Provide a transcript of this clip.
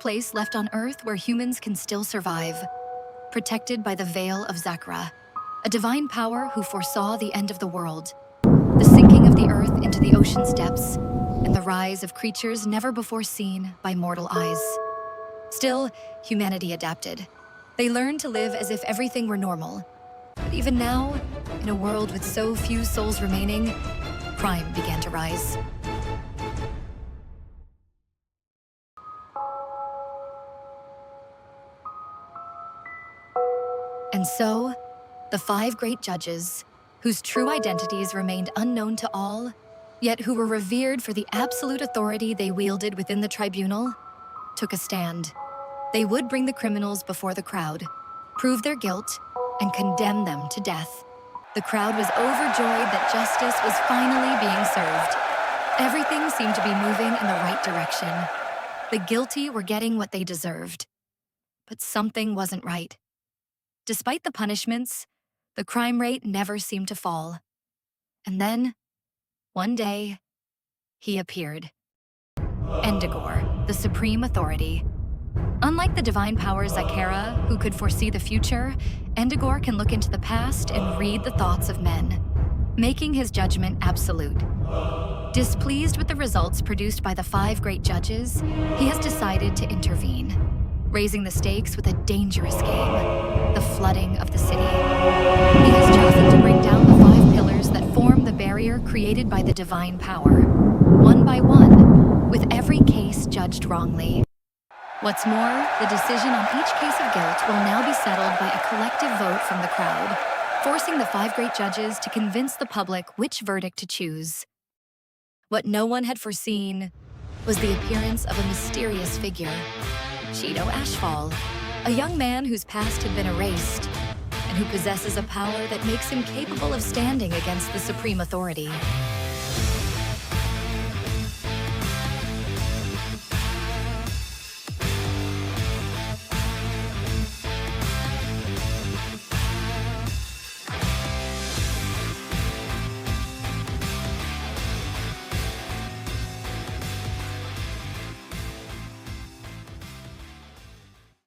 place left on Earth where humans can still survive, protected by the Veil of Zakra, a divine power who foresaw the end of the world, the sinking of the Earth into the ocean's depths, and the rise of creatures never before seen by mortal eyes. Still, humanity adapted. They learned to live as if everything were normal. But even now, in a world with so few souls remaining, crime began to rise. And so, the 5 great judges, whose true identities remained unknown to all, yet who were revered for the absolute authority they wielded within the tribunal, took a stand. They would bring the criminals before the crowd, prove their guilt, and condemn them to death. The crowd was overjoyed that justice was finally being served. Everything seemed to be moving in the right direction. The guilty were getting what they deserved. But something wasn't right. Despite the punishments, the crime rate never seemed to fall. And then, one day, he appeared. Endegor, the supreme authority. Unlike the divine power Zakera, who could foresee the future, Endegor can look into the past and read the thoughts of men, making his judgment absolute. Displeased with the results produced by the 5 great judges, he has decided to intervene, raising the stakes with a dangerous game, the flooding of the city. He has chosen to bring down the 5 pillars that form the barrier created by the divine power, one by one, with every case judged wrongly. What's more, the decision on each case of guilt will now be settled by a collective vote from the crowd, forcing the 5 great judges to convince the public which verdict to choose. What no one had foreseen was the appearance of a mysterious figure, Shiedo Ashfall, a young man whose past had been erased, and who possesses a power that makes him capable of standing against the supreme authority.